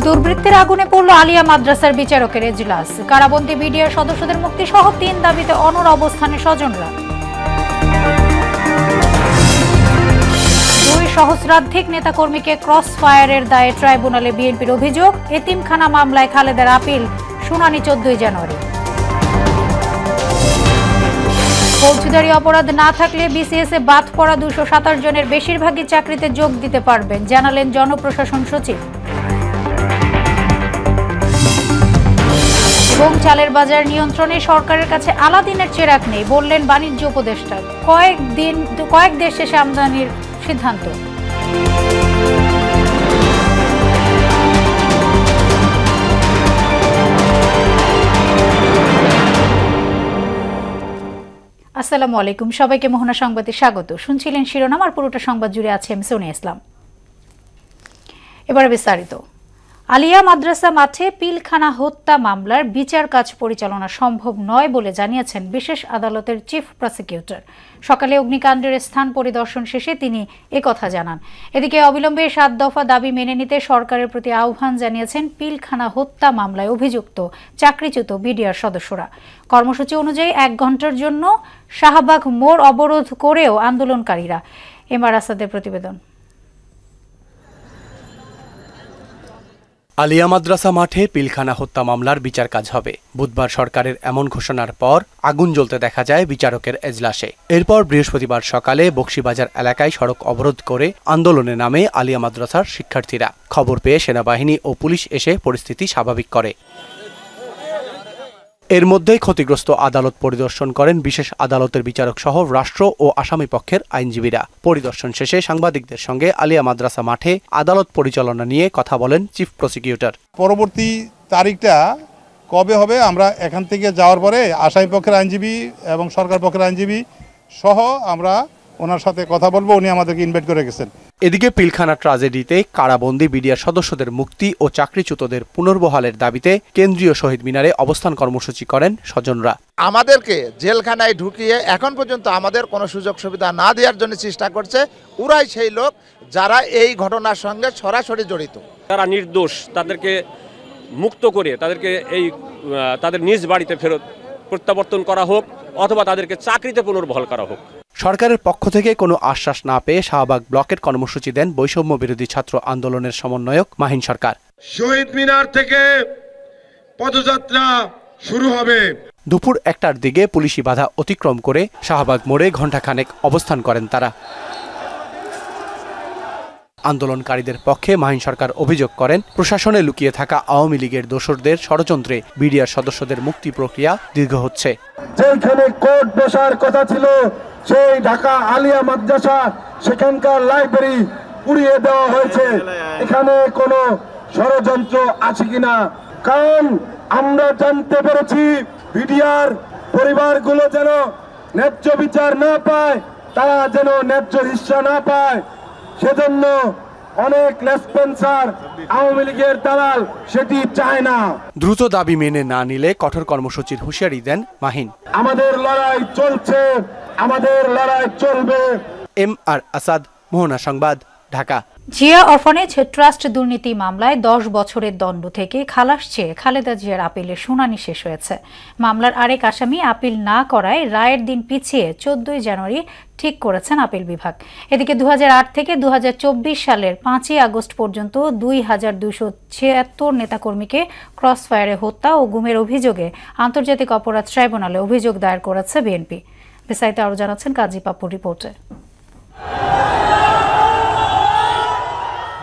দুর্বৃত্তের আগুনে পড়ল আলিয়া মাদ্রাসার বিচারকের এজলাস। কারাবন্দী বিডিআর সদস্যদের মুক্তি সহ ৩ দাবিতে অনড় অবস্থানে স্বজনরা। 2 সহস্রাধিক নেতাকর্মীকে ক্রস ফায়ারের দায়ে ট্রাইব্যুনালে বিএনপির অভিযোগ। এতিমখানা মামলায় খালেদার আপিল শুনানি 14 জানুয়ারি। ফৌজদারি অপরাধ না থাকলে বিসিএস এ বাদ পড়া 227 জনের বেশিরভাগই চাকরিতে যোগ দিতে পারবেন, জানালেন জনপ্রশাসন সচিব। এবং চালের বাজার নিয়ন্ত্রণে সরকারের কাছে আলাদিনের চেরাগ নেই, বললেন বাণিজ্য উপদেষ্টা। কয়েক দেশ শেষে আমদানির সিদ্ধান্ত। আসসালামু আলাইকুম, সবাইকে মোহনা সংবাদে স্বাগত। শুনছিলেন শিরোনাম, আর পুরোটা সংবাদ জুড়ে আছে আমি সোনিয়া ইসলাম। এবারে বিস্তারিত। আলিয়া মাদ্রাসা মাঠে পিলখানা হত্যা মামলার বিচার কাজ পরিচালনা সম্ভব নয় বলে জানিয়েছেন বিশেষ আদালতের চিফ প্রসিকিউটর। সকালে অগ্নিকাণ্ডের স্থান পরিদর্শন শেষে তিনি একথা জানান। এদিকে অবিলম্বে 7 দফা দাবি মেনে নিতে সরকারের প্রতি আহ্বান জানিয়েছেন পিলখানা হত্যা মামলায় অভিযুক্ত চাকরিচ্যুত বিডিআর সদস্যরা। কর্মসূচি অনুযায়ী 1 ঘন্টার জন্য শাহবাগ মোড় অবরোধ করেও আন্দোলনকারীরা। এমআর আসাদের প্রতিবেদন। আলিয়া মাদ্রাসা মাঠে পিলখানা হত্যা মামলার বিচার কাজ হবে। বুধবার সরকারের এমন ঘোষণার পর আগুন জ্বলতে দেখা যায় বিচারকের এজলাসে। এরপর বৃহস্পতিবার সকালে বকশীবাজার এলাকায় সড়ক অবরোধ করে আন্দোলনে নামে আলিয়া মাদ্রাসার শিক্ষার্থীরা। খবর পেয়ে সেনাবাহিনী ও পুলিশ এসে পরিস্থিতি স্বাভাবিক করে। এর মধ্যেই ক্ষতিগ্রস্ত আদালত পরিদর্শন করেন বিশেষ আদালতের বিচারক সহ রাষ্ট্র ও আসামি পক্ষের আইনজীবীরা। পরিদর্শন শেষে সাংবাদিকদের সঙ্গে আলিয়া মাদ্রাসা মাঠে আদালত পরিচালনা নিয়ে কথা বলেন চিফ প্রসিকিউটর। পরবর্তী তারিখটা কবে হবে, আমরা এখান থেকে যাওয়ার পরে আসামি পক্ষের আইনজীবী এবং সরকার পক্ষের আইনজীবী সহ আমরা ওনার সাথে কথা বলবো। উনি আমাদেরকে ইনভাইট করে গেছেন। এদিকে পিলখানা ট্রাজেডিতে কারাবন্দী বিডিআর সদস্যদের মুক্তি ও চাকরিচ্যুতদের পুনর্বহালের দাবিতে কেন্দ্রীয় শহীদ মিনারে অবস্থান কর্মসূচি করেন স্বজনরা। আমাদেরকে জেলখানায় ঢুকিয়ে এখন পর্যন্ত আমাদের কোনো সুযোগ সুবিধা না দেওয়ার জন্য চেষ্টা করছে। ওরাই সেই লোক যারা এই ঘটনার সঙ্গে সরাসরি জড়িত। তারা নির্দোষ, তাদেরকে মুক্ত করে তাদের নিজ বাড়িতে ফেরত প্রত্যাবর্তন করা হোক, অথবা তাদেরকে চাকরিতে পুনর্বহাল করা হোক। সরকারের পক্ষ থেকে কোনো আশ্বাস না পেয়ে শাহবাগ ব্লকের কর্মসূচি দেন বৈষম্য বিরোধী ছাত্র আন্দোলনের সমন্বয়ক মাহিন সরকার। শহীদ মিনার থেকে পদযাত্রা শুরু হবে। দুপুর 1টার দিকে পুলিশি বাধা অতিক্রম করে শাহবাগ মোড়ে ঘণ্টাখানেক অবস্থান করেন তারা। আন্দোলনকারীদের পক্ষে মাহিন সরকার অভিযোগ করেন, প্রশাসনে লুকিয়ে থাকা আওয়ামী লীগের দোসরদের ষড়যন্ত্রে বিডিআর সদস্যদের মুক্তি প্রক্রিয়া দীর্ঘ হচ্ছে। যেখানে কোর্ট বসার কথা ছিল সেই ঢাকা আলিয়া মাদ্রাসা, সেখানকার লাইব্রেরি পুড়িয়ে দেওয়া হয়েছে। এখানে কোনো ষড়যন্ত্র আছে কিনা? কারণ আমরা জানতে পেরেছি বিডিআর পরিবারগুলো যেন ন্যায্য বিচার না পায়, তারা যেন ন্যায্য হিস্সা না পায়, সেজন্য অনেক লেসপেন্সার আওয়ামী লীগের দালাল সেটি চায় না। দ্রুত দাবি মেনে না নিলে কঠোর কর্মসূচির হুঁশিয়ারি দেন মাহিন। আমাদের লড়াই চলছে, আমাদের লড়াই চলবে। এমআর আসাদ, মোহনা সংবাদ, ঢাকা। জিয়া অরফানেজ ট্রাস্ট দুর্নীতি মামলায় 10 বছরের দণ্ড থেকে খালাস চেয়ে খালেদা জিয়ার আপিলের শুনানি শেষ হয়েছে। মামলার আরেক আসামি আপিল না করায় রায়ের দিন পিছিয়ে 14 জানুয়ারি ঠিক করেছেন আপিল বিভাগ। এদিকে 2008 থেকে 2024 সালের 5 আগস্ট পর্যন্ত 2276 নেতাকর্মীকে ক্রস ফায়ারে হত্যা ও গুমের অভিযোগে আন্তর্জাতিক অপরাধ ট্রাইব্যুনালে অভিযোগ দায়ের করেছে বিএনপি। বিস্তারিত আরও জানাচ্ছেন কাজী পাপুর রিপোর্টে।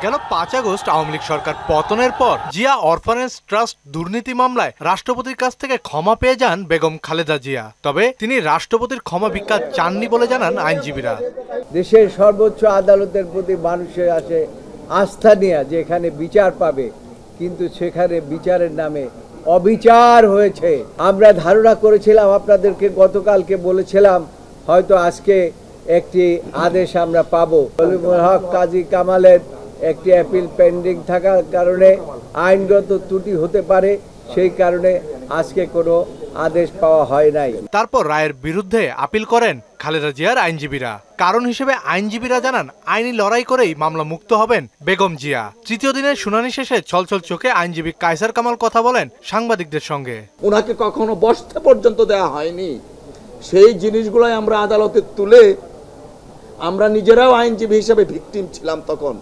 গেল 5 আগস্ট আওয়ামী লীগ সরকার পতনের পর জিয়া অরফানেজ ট্রাস্ট দুর্নীতি মামলায় রাষ্ট্রপতির কাছ থেকে ক্ষমা পেয়ে যান বেগম খালেদা জিয়া। তবে তিনি রাষ্ট্রপতির ক্ষমা ভিক্ষা চাননি বলে জানান আইনজীবীরা। দেশের সর্বোচ্চ আদালতের প্রতি মানুষের আসে আস্থা নিয়ে যে এখানে বিচার পাবে, কিন্তু সেখানে বিচারের নামে অবিচার হয়েছে। আমরা ধারণা করেছিলাম, আপনাদেরকে গতকালকে বলেছিলাম হয়তো আজকে একটি আদেশ আমরা পাবো। সলিমুল হক কাজী কামালের একটি অ্যাপিল পেন্ডিং থাকার কারণে আইনগত ত্রুটি হতে পারে, সেই কারণে আজকে কোনো আদেশ পাওয়া হয় নাই। তারপর রায়ের বিরুদ্ধে আপিল করেন খালেদা জিয়ার আইনজীবীরা। কারণ হিসেবে আইনজীবীরা জানান, আইনি লড়াই করেই মামলা মুক্ত হবেন বেগম জিয়া। তৃতীয় দিনের শুনানি শেষে ছলছল চোখে আইনজীবী কায়সার কামাল কথা বলেন সাংবাদিকদের সঙ্গে। ওনাকে কখনো বসতে পর্যন্ত দেওয়া হয়নি। সেই জিনিসগুলোই আমরা আদালতে তুলে, আমরা নিজেরাও আইনজীবী হিসেবে ভিকটিম ছিলাম, তখন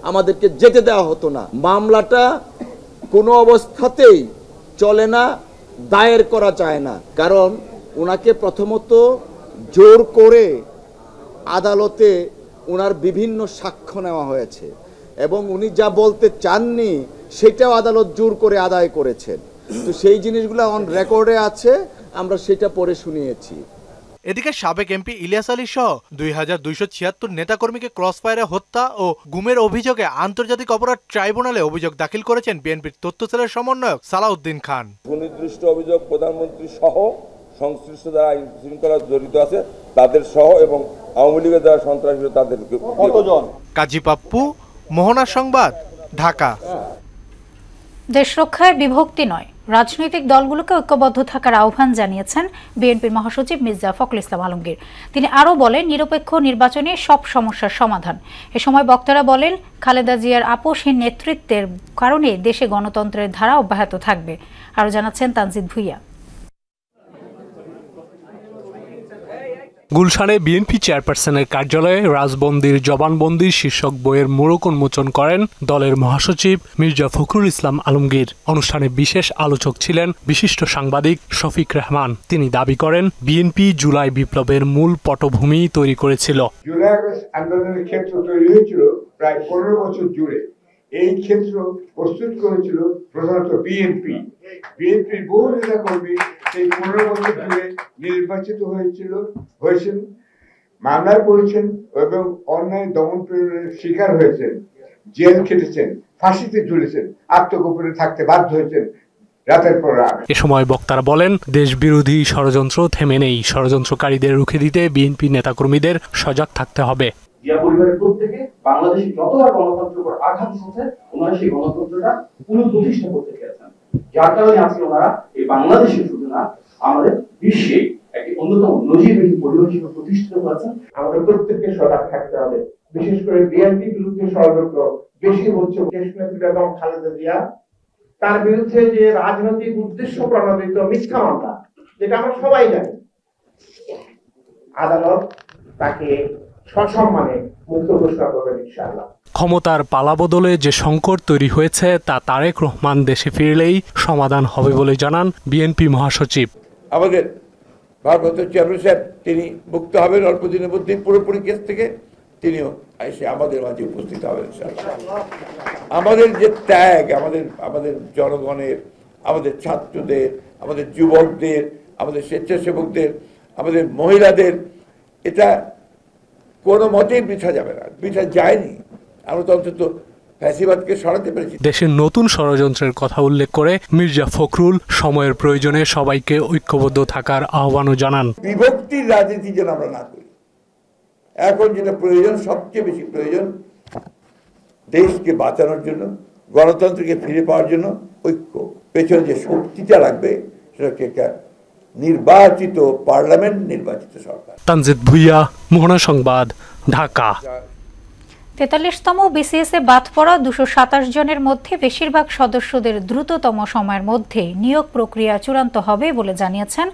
আমাদেরকে যেতে দেওয়া হতো না। মামলাটা কোনো অবস্থাতেই চলে না, দায়ের করা যায় না। কারণ ওনাকে প্রথমত জোর করে আদালতে ওনার বিভিন্ন সাক্ষ্য নেওয়া হয়েছে এবং উনি যা বলতে চাননি সেটাও আদালত জোর করে আদায় করেছেন। তো সেই জিনিসগুলো অন রেকর্ডে আছে, আমরা সেটা পরে শুনিয়েছি। এদিকে সাবেক এমপি ইলিয়াস আলী সহ 2276 নেতাকর্মীকে ক্রসফায়ারে হত্যা ও গুমের অভিযোগে আন্তর্জাতিক অপরাধ ট্রাইব্যুনালে অভিযোগ দাখিল করেছেন বিএনপির তথ্য সেলের সমন্বয়ক সালাউদ্দিন খান। সুনির্দিষ্ট অভিযোগ প্রধানমন্ত্রী সহ সংশ্লিষ্ট যারা আইন শৃঙ্খলা জড়িত আছে তাদের সহ এবং আওয়ামী লীগের যারা সন্ত্রাসী তাদের কতজন। কাজী পাপ্পু, মোহনা সংবাদ, ঢাকা। দেশ রক্ষায় বিভক্তি নয়, রাজনৈতিক দলগুলোকে ঐক্যবদ্ধ থাকার আহ্বান জানিয়েছেন বিএনপির মহাসচিব মির্জা ফখরুল ইসলাম আলমগীর। তিনি আরও বলেন, নিরপেক্ষ নির্বাচনে সব সমস্যার সমাধান। এ সময় বক্তারা বলেন, খালেদা জিয়ার আপোষহীন নেতৃত্বের কারণে দেশে গণতন্ত্রের ধারা অব্যাহত থাকবে। আরও জানাচ্ছেন তানজিদ ভুইয়া। গুলশানে বিএনপি চেয়ারপারসনের কার্যালয়ে রাজবন্দির জবানবন্দি শীর্ষক বইয়ের মোড়ক উন্মোচন করেন দলের মহাসচিব মির্জা ফখরুল ইসলাম আলমগীর। অনুষ্ঠানে বিশেষ আলোচক ছিলেন বিশিষ্ট সাংবাদিক শফিক রহমান। তিনি দাবি করেন, বিএনপি জুলাই বিপ্লবের মূল পটভূমি তৈরি করেছিল। জুলাই আগস্ট আন্দোলনের ক্ষেত্র তৈরি হয়েছিল প্রায় 15 বছর জুড়ে। এই ক্ষেত্র প্রস্তুত করেছিল প্রধানত বিএনপির বহু নেতা কর্মী সেই 15 বছর জুড়ে নির্বাচিত হয়েছেন, মামলায় পড়েছেন এবং অন্যায় দমন পীড়নের শিকার হয়েছেন, জেল খেটেছেন, ফাঁসিতে ঝুলেছেন, আত্মগোপনে থাকতে বাধ্য হয়েছেন রাতের পর রাত। এ সময় বক্তারা বলেন, দেশ বিরোধী ষড়যন্ত্র থেমে নেই। ষড়যন্ত্রকারীদের রুখে দিতে বিএনপি নেতাকর্মীদের সজাগ থাকতে হবে। জিয়া পরিবারের প্রত্যেকে বাংলাদেশে যতবার গণতন্ত্রের উপর আঘাত হচ্ছে, ওনারা সেই গণতন্ত্রটা পুনঃপ্রতিষ্ঠা করতে চেয়েছেন। যার কারণে আজকে ওনারা এই বাংলাদেশে শুধু না, আমাদের বিশ্বে একটি অন্যতম নজিরবিহীন পরিবেশ প্রতিষ্ঠিত করেছেন। আমাদের প্রত্যেককে সজাগ থাকতে হবে। বিশেষ করে বিএনপি বিরুদ্ধে ষড়যন্ত্র বেশি হচ্ছে। দেশনেত্রী বেগম খালেদা জিয়া, তার বিরুদ্ধে যে রাজনৈতিক উদ্দেশ্য প্রণোদিত মিথ্যা মামলা, যেটা আমরা সবাই জানি, আদালত তাকে সসম্মানে মুক্ত ঘোষণা করবেন ইনশাআল্লাহ। ক্ষমতার পালাবদলে যে সংকট তৈরি হয়েছে তা তারেক রহমান দেশে ফিরলেই সমাধান হবে বলে জানান বিএনপি মহাসচিব। আমাদের ভারপ্রাপ্ত চেয়ারম্যান সাহেব তিনি মুক্ত হবেন অল্প দিনের মধ্যে পুরোপুরি কেস থেকে, তিনিও এসে আমাদের মাঝে উপস্থিত হবেন ইনশাআল্লাহ। আমাদের যে ত্যাগ, আমাদের জনগণের, আমাদের ছাত্রদের, আমাদের যুবকদের, আমাদের স্বেচ্ছাসেবকদের, আমাদের মহিলাদের, এটা কোনো মতেই বৃথা যাবে না, বৃথা যায়নি। আমরা তো অন্তত ফ্যাসিবাদকে সরাতে পেরেছি। দেশের নতুন ষড়যন্ত্রের কথা উল্লেখ করে মির্জা ফখরুল সময়ের প্রয়োজনে সবাইকে ঐক্যবদ্ধ থাকার আহ্বানও জানান। বিভক্তির রাজনীতি যেন আমরা না করি। এখন যেটা প্রয়োজন, সবচেয়ে বেশি প্রয়োজন, দেশকে বাঁচানোর জন্য, গণতন্ত্রকে ফিরে পাওয়ার জন্য ঐক্য। পেছনে যে শক্তিটা লাগবে সেটা একটা নির্বাচিত পার্লামেন্ট, নির্বাচিত সরকার। তানজিদ ভুইয়া, মোহনা সংবাদ, ঢাকা। 43তম বিসিএসে বাদ পড়া 227 জনের মধ্যে বেশিরভাগ সদস্যদের দ্রুততম সময়ের মধ্যে নিয়োগ প্রক্রিয়া চূড়ান্ত হবে বলে জানিয়েছেন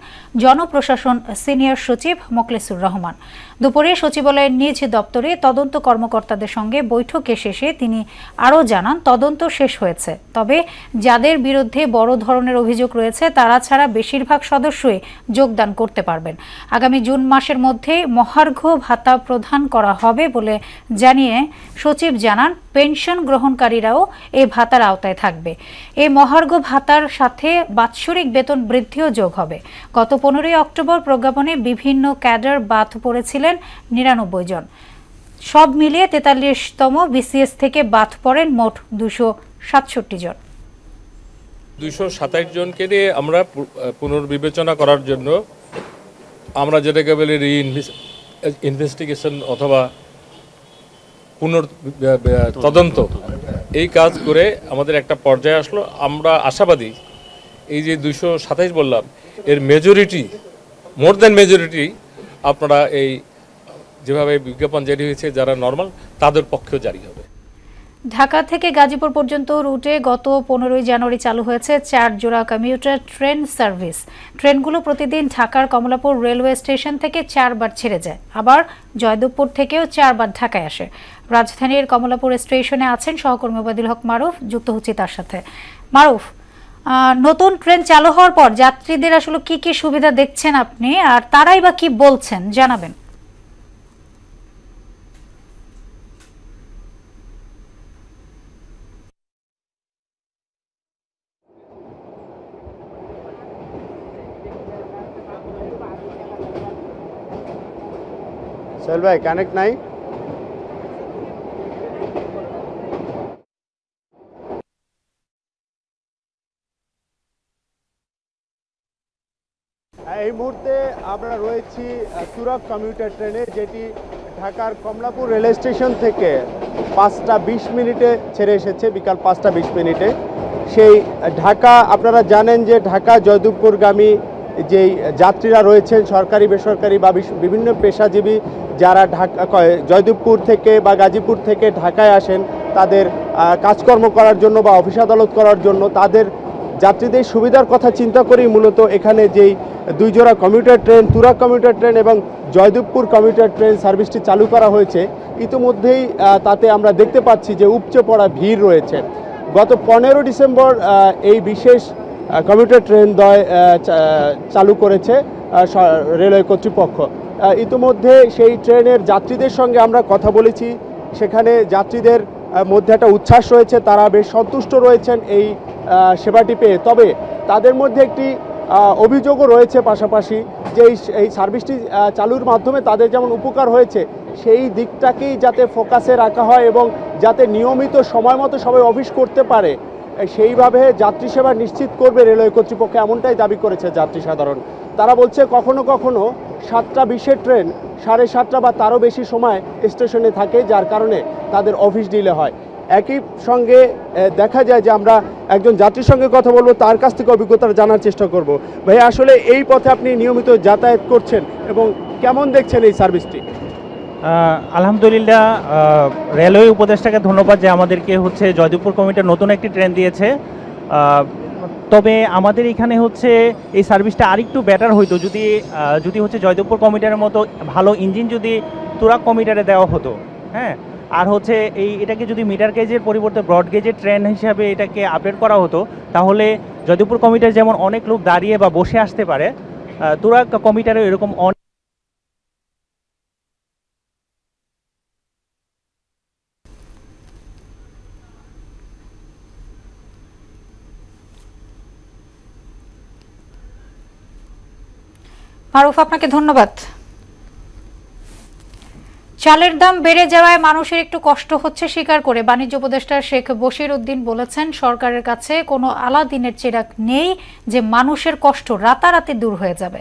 জনপ্রশাসন সিনিয়র সচিব মোখলেসুর রহমান। দুপুরে সচিবালয়ের নিজ দপ্তরে তদন্ত কর্মকর্তাদের সঙ্গে বৈঠকে শেষে তিনি আরও জানান, তদন্ত শেষ হয়েছে, তবে যাদের বিরুদ্ধে বড় ধরনের অভিযোগ রয়েছে তারা ছাড়া বেশিরভাগ সদস্যই যোগদান করতে পারবেন। আগামী জুন মাসের মধ্যে মহার্ঘ ভাতা প্রদান করা হবে বলে জানিয়ে সচিব জানান, পেনশন গ্রহণকারীরাও এই ভাতার আওতায় থাকবে। এই মহার্ঘ ভাতার সাথে বাৎসরিক বেতন বৃদ্ধিও যোগ হবে। গত 15 অক্টোবর প্রজ্ঞাপনে বিভিন্ন ক্যাডার বাদ পড়েছিলেন 99 জন। সব মিলিয়ে 43তম বিসিএস থেকে বাদ পড়েন মোট 267 জন। 227 জনকে নিয়ে আমরা পুনর্বিবেচনা করার জন্য আমরা যেটাকে বলি ইনভেস্টিগেশন অথবা তদন্ত, এই কাজ করে আমাদের একটা পর্যায়ে আসলো। আমরা আশাবাদী এই যে 227 বললাম, এর মেজরিটি, মোর দ্যান মেজরিটি আপনারা এই যেভাবে বিজ্ঞাপন জারি হয়েছে যারা নর্মাল তাদের পক্ষেও জারি হবে। ঢাকা থেকে গাজীপুর পর্যন্ত রুটে গত 15 জানুয়ারি চালু হয়েছে 4 জোড়া কমিউটার ট্রেন সার্ভিস। ট্রেনগুলো প্রতিদিন ঢাকার কমলাপুর রেলওয়ে স্টেশন থেকে 4 বার ছেড়ে যায়, আবার জয়দেবপুর থেকেও 4 বার ঢাকায় আসে। রাজধানীর কমলাপুর স্টেশনে আছেন সহকর্মী ওবায়দুল হক মারুফ, যুক্ত হচ্ছি তার সাথে। মারুফ, নতুন ট্রেন চালু হওয়ার পর যাত্রীদের আসলে কি কি সুবিধা দেখছেন আপনি, আর তারাই বা কি বলছেন জানাবেন। সোহেল ভাই কানেক্ট নাই। এই মুহূর্তে আমরা রয়েছি তুরাগ কমিউটার ট্রেনে, যেটি ঢাকার কমলাপুর রেল স্টেশন থেকে 5টা 20 মিনিটে ছেড়ে এসেছে, বিকাল 5টা 20 মিনিটে। সেই ঢাকা, আপনারা জানেন যে ঢাকা জয়দেবপুরগামী যেই যাত্রীরা রয়েছেন, সরকারি বেসরকারি বা বিভিন্ন পেশাজীবী যারা ঢাকা জয়দেবপুর থেকে বা গাজীপুর থেকে ঢাকায় আসেন তাদের কাজকর্ম করার জন্য বা অফিস আদালত করার জন্য, তাদের যাত্রীদের সুবিধার কথা চিন্তা করেই মূলত এখানে যেই 2 জোড়া commuter train, Turag commuter train এবং জয়দেবপুর কমিউটার ট্রেন সার্ভিসটি চালু করা হয়েছে। ইতিমধ্যেই তাতে আমরা দেখতে পাচ্ছি যে উপচে পড়া ভিড় রয়েছে। গত 15 ডিসেম্বর এই বিশেষ কমিউটার ট্রেন চালু করেছে রেলওয়ে কর্তৃপক্ষ। ইতিমধ্যে সেই ট্রেনের যাত্রীদের সঙ্গে আমরা কথা বলেছি, সেখানে যাত্রীদের মধ্যে একটা উচ্ছ্বাস রয়েছে, তারা বেশ সন্তুষ্ট রয়েছেন এই সেবাটি পেয়ে। তবে তাদের মধ্যে একটি অভিযোগও রয়েছে পাশাপাশি, যে এই সার্ভিসটি চালুর মাধ্যমে তাদের যেমন উপকার হয়েছে, সেই দিকটাকেই যাতে ফোকাসে রাখা হয় এবং যাতে নিয়মিত সময় মতো সবাই অফিস করতে পারে, সেইভাবে যাত্রী সেবা নিশ্চিত করবে রেলওয়ে কর্তৃপক্ষ, এমনটাই দাবি করেছে যাত্রী সাধারণ। তারা বলছে কখনো কখনো 7টা 20-এর ট্রেন 7:30 বা তারও বেশি সময় স্টেশনে থাকে, যার কারণে তাদের অফিস ডিলে হয়। একই সঙ্গে দেখা যায় যে আমরা একজন যাত্রীর সঙ্গে কথা বলবো, তার কাছ থেকে অভিজ্ঞতা জানার চেষ্টা করব। ভাই, আসলে এই পথে আপনি নিয়মিত যাতায়াত করছেন এবং কেমন দেখছেন এই সার্ভিসটি? আলহামদুলিল্লাহ, রেলওয়ে উপদেষ্টাকে ধন্যবাদ যে আমাদেরকে জয়দেবপুর কমিউটার নতুন একটি ট্রেন দিয়েছে। তবে আমাদের এখানে এই সার্ভিসটা আরেকটু বেটার হইতো যদি জয়দেবপুর কমিউটারের মতো ভালো ইঞ্জিন যদি তুরাগ কমিউটারে দেওয়া হতো। হ্যাঁ, আর এটাকে যদি মিটার গেজের পরিবর্তে ব্রড গেজের ট্রেন হিসাবে এটাকে আপডেট করা হতো, তাহলে জয়দেবপুর কমিউটার যেমন অনেক লোক দাঁড়িয়ে বা বসে আসতে পারে, তুরাগ কমিউটারে এরকম মারুফ, আপনাকে ধন্যবাদ। চালের দাম বেড়ে যাওয়ায় মানুষের একটু কষ্ট হচ্ছে স্বীকার করে বাণিজ্য উপদেষ্টা শেখ বশির উদ্দিন বলেছেন, সরকারের কাছে কোনো আলাদিনের চিরাগ নেই যে মানুষের কষ্ট রাতারাতি দূর হয়ে যাবে।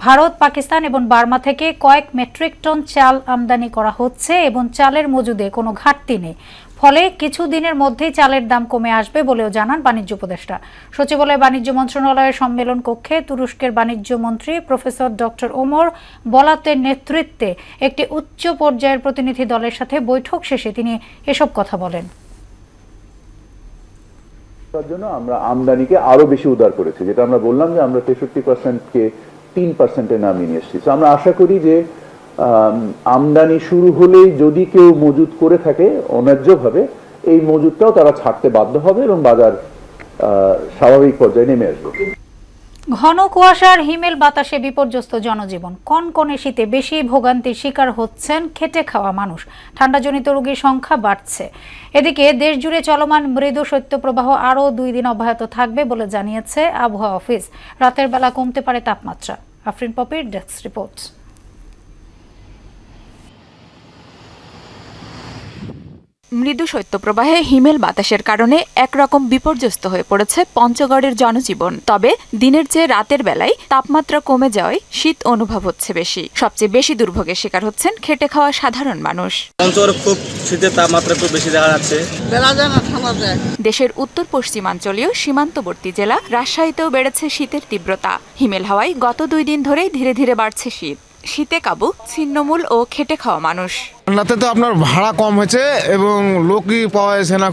ভারত, পাকিস্তান এবং বার্মা থেকে কয়েক মেট্রিক টন চাল আমদানি করা হচ্ছে এবং চালের মজুদে কোনো ঘাটতি নেই, ফলে কিছু দিনের মধ্যেই চালের দাম কমে আসবে বলেও জানান বাণিজ্য উপদেষ্টা। সচিবালয় বাণিজ্য মন্ত্রণালয়ের সম্মেলন কক্ষে তুরস্কের বাণিজ্য মন্ত্রী প্রফেসর ডক্টর ওমর বলাতের নেতৃত্বে একটি উচ্চ পর্যায়ের প্রতিনিধি দলের সাথে বৈঠক শেষে তিনি এসব কথা বলেন। তার জন্য আমরা আমদানিকে আরো বেশি উদার করেছি, যেটা আমরা বললাম যে আমরা 63%কে 3%-এ নামিয়ে নিয়ে এসেছি। আমরা আশা করি যে আমদানি শুরু হলেই যদি কেউ মজুদ করে থাকে অন্যায্যভাবে, এই মজুদটাও তারা ছাড়তে বাধ্য হবে এবং বাজার স্বাভাবিক পর্যায়ে নেমে আসবে। ঘন কুয়াশার হিমেল বাতাসে বিপর্যস্ত জনজীবন, কনকনে শীতে বেশি ভোগান্তির শিকার হচ্ছেন খেটে খাওয়া মানুষ। ঠান্ডাজনিত রোগীর সংখ্যা বাড়ছে। এদিকে দেশ জুড়ে চলমান মৃদু শৈত্যপ্রবাহ আরও 2 দিন অব্যাহত থাকবে বলে জানিয়েছে আবহাওয়া অফিস। রাতের বেলা কমতে পারে তাপমাত্রা। আফরিন পপির ডেস্ক রিপোর্ট। মৃদু শৈত্যপ্রবাহে হিমেল বাতাসের কারণে একরকম বিপর্যস্ত হয়ে পড়েছে পঞ্চগড়ের জনজীবন। তবে দিনের চেয়ে রাতের বেলায় তাপমাত্রা কমে যাওয়ায় শীত অনুভব হচ্ছে বেশি। সবচেয়ে বেশি দুর্ভোগের শিকার হচ্ছেন খেটে খাওয়া সাধারণ মানুষ। পঞ্চগড়ে খুব শীতের তাপমাত্রা খুব বেশি দেখা যাচ্ছে। দেশের উত্তর পশ্চিমাঞ্চলীয় সীমান্তবর্তী জেলা রাজশাহীতেও বেড়েছে শীতের তীব্রতা। হিমেল হাওয়ায় গত 2 দিন ধরেই ধীরে ধীরে বাড়ছে শীত। শীতে কাবু ছিন্নমূল ও খেটে খাওয়া মানুষ। রাতে তো আপনার ভাড়া কম হয়েছে এবং লোকই পাওয়া যাচ্ছে না,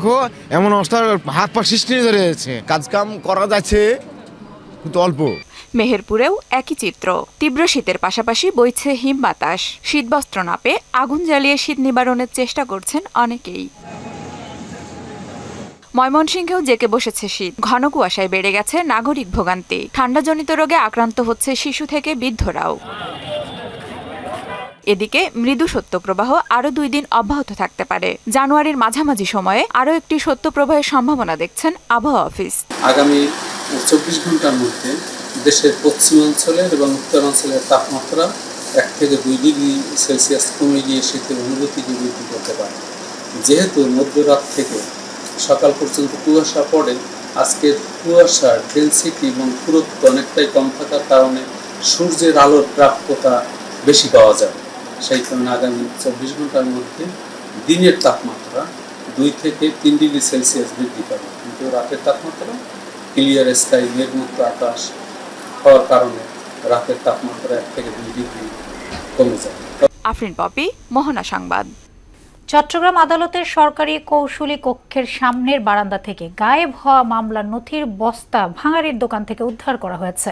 এমন অবস্থার হাত পা সৃষ্টি ধরে যাচ্ছে। কাজ কাম করা যাচ্ছে কিন্তু অল্প। মেহেরপুরেও একই চিত্র। তীব্র শীতের পাশাপাশি বইছে হিম বাতাস। শীতবস্ত্র না পেয়ে আগুন জ্বালিয়ে শীত নিবারণের চেষ্টা করছেন অনেকেই। ময়মনসিংহেও জেকে বসেছে শীত। ঘন কুয়াশায় বেড়ে গেছে নাগরিক ভোগান্তি। ঠান্ডাজনিত রোগে আক্রান্ত হচ্ছে শিশু থেকে বৃদ্ধরাও। এদিকে মৃদু শৈত্যপ্রবাহ আরও 2 দিন অব্যাহত থাকতে পারে। জানুয়ারির মাঝামাঝি সময়ে আরও একটি শৈত্যপ্রবাহের সম্ভাবনা দেখছেন আবহাওয়া অফিস। আগামী 24 ঘন্টার মধ্যে দেশের পশ্চিমাঞ্চলের এবং উত্তরাঞ্চলের তাপমাত্রা 1 থেকে 2 ডিগ্রি সেলসিয়াস কমে গিয়ে শীতের অনুভূতিকে বৃদ্ধি করতে পারে। যেহেতু মধ্যরাত থেকে সকাল পর্যন্ত কুয়াশা পড়ে, আজকের কুয়াশার ডেনসিটি এবং পুরুত্ব অনেকটাই কম থাকার কারণে সূর্যের আলোর প্রাপ্যতা বেশি পাওয়া যায়। সেই কারণে আগামী 24 ঘন্টার মধ্যে দিনের তাপমাত্রা 2 থেকে 3 ডিগ্রি সেলসিয়াস বৃদ্ধি পাবে, কিন্তু রাতের তাপমাত্রা ক্লিয়ার স্কাই মেঘমুক্ত আকাশ হওয়ার কারণে রাতের তাপমাত্রা 1 থেকে 2 ডিগ্রি কমে যাবে। আফরিন পপি, মোহনা সংবাদ। চট্টগ্রাম আদালতের সরকারি কৌশলী কক্ষের সামনের বারান্দা থেকে গায়েব হওয়া মামলার নথির বস্তা ভাঙাড়ির দোকান থেকে উদ্ধার করা হয়েছে।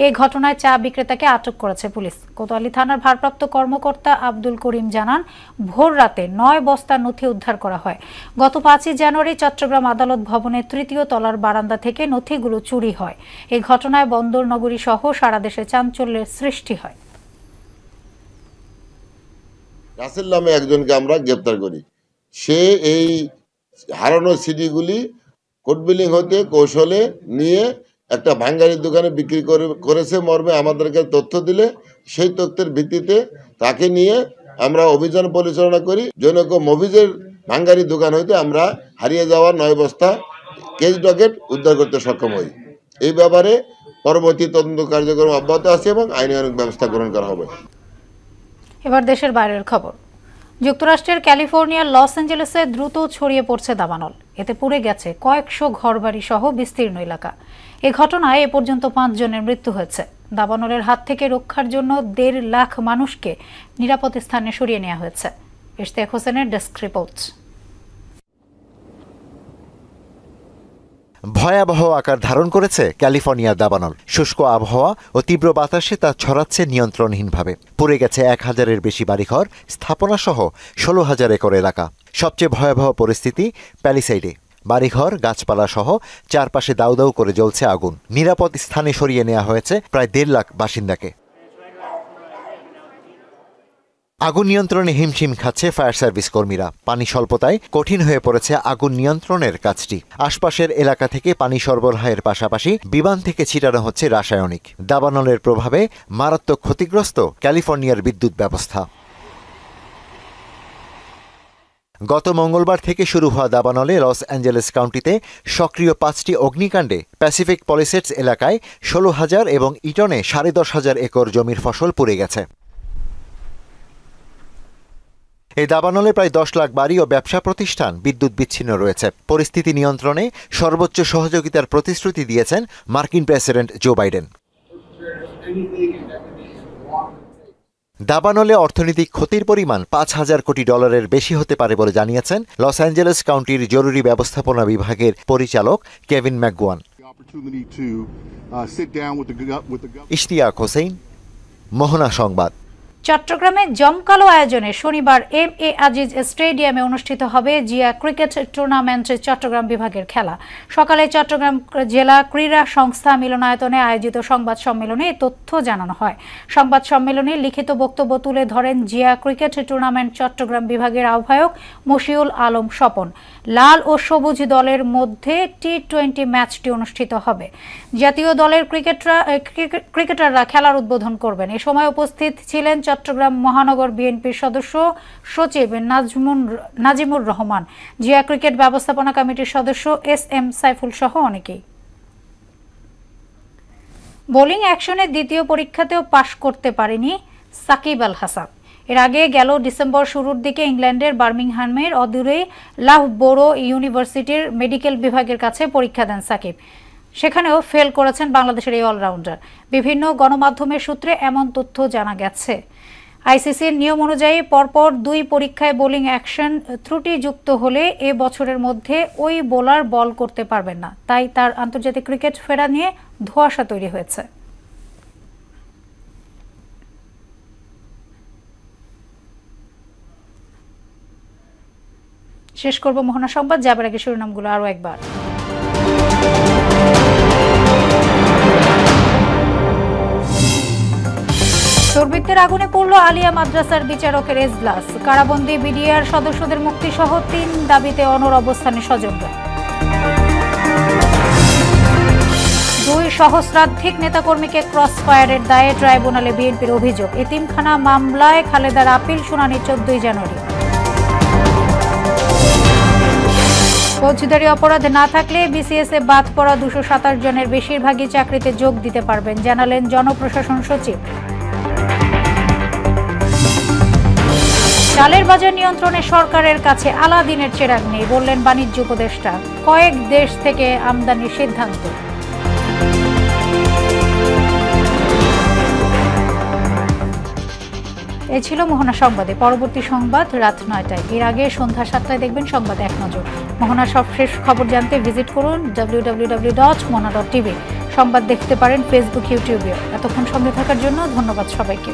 এই ঘটনায় চা বিক্রেতাকে আটক করেছে পুলিশ। কোতোয়ালি থানার ভারপ্রাপ্ত কর্মকর্তা আব্দুল করিম জানান, ভোর রাতে 9 বস্তা নথি উদ্ধার করা হয়। গত 5 জানুয়ারি চট্টগ্রাম আদালত ভবনের 3য় তলার বারান্দা থেকে নথিগুলো চুরি হয়। এই ঘটনায় বন্দর নগরী সহ সারা দেশে চাঞ্চল্যের সৃষ্টি হয়। রাসেল নামে একজনকে আমরা গ্রেপ্তার করি। সে এই হারানো সিডিগুলি কোর্ট বিলিং হতে কৌশলে নিয়ে একটা ভাঙ্গারির দোকানে বিক্রি করেছে মর্মে আমাদেরকে তথ্য দিলে সেই তথ্যের ভিত্তিতে তাকে নিয়ে আমরা অভিযান পরিচালনা করি। জনক মফিজের ভাঙ্গারির দোকান হইতে আমরা হারিয়ে যাওয়া 9 বস্তা কেজ ডকেট উদ্ধার করতে সক্ষম হই। এই ব্যাপারে পরবর্তী তদন্ত কার্যক্রম অব্যাহত আছে এবং আইনানুগ ব্যবস্থা গ্রহণ করা হবে। এবার দেশের বাইরের খবর। যুক্তরাষ্ট্রের ক্যালিফোর্নিয়ার লস অ্যাঞ্জেলেসে দ্রুত ছড়িয়ে পড়ছে দাবানল। এতে পুড়ে গেছে কয়েকশো ঘরবাড়ি সহ বিস্তীর্ণ এলাকা। এ ঘটনায় এ পর্যন্ত 5 জনের মৃত্যু হয়েছে। দাবানলের হাত থেকে রক্ষার জন্য 1.5 লাখ মানুষকে নিরাপদ স্থানে সরিয়ে নেওয়া হয়েছে। ইশতিয়াক হোসেনের ডেস্ক রিপোর্ট। ভয়াবহ আকার ধারণ করেছে ক্যালিফোর্নিয়ার দাবানল। শুষ্ক আবহাওয়া ও তীব্র বাতাসে তা ছড়াচ্ছে নিয়ন্ত্রণহীনভাবে। পুড়ে গেছে 1000-এর বেশি বাড়িঘর, স্থাপনা সহ 16,000 একর এলাকা। সবচেয়ে ভয়াবহ পরিস্থিতি প্যালিসাইডে। বাড়িঘর, গাছপালা সহ চারপাশে দাউ দাউ করে জ্বলছে আগুন। নিরাপদ স্থানে সরিয়ে নেওয়া হয়েছে প্রায় 1.5 লাখ বাসিন্দাকে। আগুন নিয়ন্ত্রণে হিমশিম খাচ্ছে ফায়ার সার্ভিস কর্মীরা। পানি স্বল্পতায় কঠিন হয়ে পড়েছে আগুন নিয়ন্ত্রণের কাজটি। আশপাশের এলাকা থেকে পানি সরবরাহের পাশাপাশি বিমান থেকে ছিটানো হচ্ছে রাসায়নিক। দাবানলের প্রভাবে মারাত্মক ক্ষতিগ্রস্ত ক্যালিফোর্নিয়ার বিদ্যুৎ ব্যবস্থা। গত মঙ্গলবার থেকে শুরু হওয়া দাবানলে লস অ্যাঞ্জেলেস কাউন্টিতে সক্রিয় 5টি অগ্নিকাণ্ডে প্যাসিফিক পলিসেডস এলাকায় 16,000 এবং ইটনে 10,500 একর জমির ফসল পুড়ে গেছে। এই দাবানলে প্রায় 10 লাখ বাড়ি ও ব্যবসা প্রতিষ্ঠান বিদ্যুৎ বিচ্ছিন্ন রয়েছে। পরিস্থিতি নিয়ন্ত্রণে সর্বোচ্চ সহযোগিতার প্রতিশ্রুতি দিয়েছেন মার্কিন প্রেসিডেন্ট জো বাইডেন। দাবানলে অর্থনৈতিক ক্ষতির পরিমাণ $5,000 কোটি বেশি হতে পারে বলে জানিয়েছেন লস অ্যাঞ্জেলেস কাউন্টির জরুরি ব্যবস্থাপনা বিভাগের পরিচালক কেভিন ম্যাকগুয়ান। ইশতিয়াক হোসেন, মোহনা সংবাদ। চট্টগ্রামে জমকালো আয়োজনে শনিবার এম.এ. আজিজ স্টেডিয়ামে অনুষ্ঠিত হবে জিয়া ক্রিকেট টুর্নামেন্ট চট্টগ্রাম বিভাগের খেলা। সকালে চট্টগ্রাম জেলা ক্রীড়া সংস্থা মিলনায়তনে আয়োজিত সংবাদ সম্মেলনে এই তথ্য জানানো হয়। সংবাদ সম্মেলনে লিখিত বক্তব্য তুলে ধরেন জিয়া ক্রিকেট টুর্নামেন্ট চট্টগ্রাম বিভাগের আহ্বায়ক মশিউল আলম স্বপন। লাল ও সবুজ দলের মধ্যে টি-20 ম্যাচটি অনুষ্ঠিত হবে। জাতীয় দলের ক্রিকেটাররা খেলার উদ্বোধন করবেন। এ সময় উপস্থিত ছিলেন চট্টগ্রাম মহানগর বিএনপির সদস্য সচিব নাজিমুর রহমান, জিয়া ক্রিকেট ব্যবস্থাপনা কমিটির সদস্য SM সাইফুল সহ অনেকেই। বোলিং অ্যাকশনের দ্বিতীয় পরীক্ষাতেও পাশ করতে পারেনি সাকিব আল হাসান। এর আগে গেল ডিসেম্বর শুরুর দিকে ইংল্যান্ডের বার্মিংহামের অদূরে লাফবোরো ইউনিভার্সিটির মেডিকেল বিভাগের কাছে পরীক্ষা দেন সাকিব। সেখানেও ফেল করেছেন বাংলাদেশের এই অলরাউন্ডার। বিভিন্ন গণমাধ্যমের সূত্রে এমন তথ্য জানা গেছে। আইসিসির নিয়ম অনুযায়ী পরপর 2 পরীক্ষায় বোলিং অ্যাকশন ত্রুটিযুক্ত হলে এ বছরের মধ্যে ওই বোলার বল করতে পারবেন না। তাই তার আন্তর্জাতিক ক্রিকেট ফেরা নিয়ে ধোঁয়াশা তৈরি হয়েছে। শেষ করব মোহনা সংবাদ, যাবার আগে শিরোনামগুলো আরো একবার। দুর্বৃত্তের আগুনে পড়ল আলিয়া মাদ্রাসার বিচারকের এজলাস। কারাবন্দী বিডিআর সদস্যদের মুক্তি সহ 3 দাবিতে অনড় অবস্থানে স্বজনরা। 2 সহস্রাধিক নেতাকর্মীকে ক্রস ফায়ারের দায়ে ট্রাইব্যুনালে বিএনপির অভিযোগ। এতিমখানা মামলায় খালেদার আপিল শুনানি 14 জানুয়ারি। ফৌজদারি অপরাধ না থাকলে বিসিএস এ বাদ পড়া 227 জনের বেশিরভাগই চাকরিতে যোগ দিতে পারবেন, জানালেন জনপ্রশাসন সচিব। চালের বাজার নিয়ন্ত্রণে সরকারের কাছে আলাদিনের চেরাগ নেই, বললেন বাণিজ্য উপদেষ্টা। কয়েক দেশ থেকে আমদানির সিদ্ধান্ত। এ ছিল মোহনা সংবাদে। পরবর্তী সংবাদ রাত 9টায়। এর আগে সন্ধ্যা 7টায় দেখবেন সংবাদ এক নজর। মোহনা সবশেষ খবর জানতে ভিজিট করুন www.mona.tv। সংবাদ দেখতে পারেন ফেসবুক, ইউটিউবে। এতক্ষণ সঙ্গে থাকার জন্য ধন্যবাদ সবাইকে।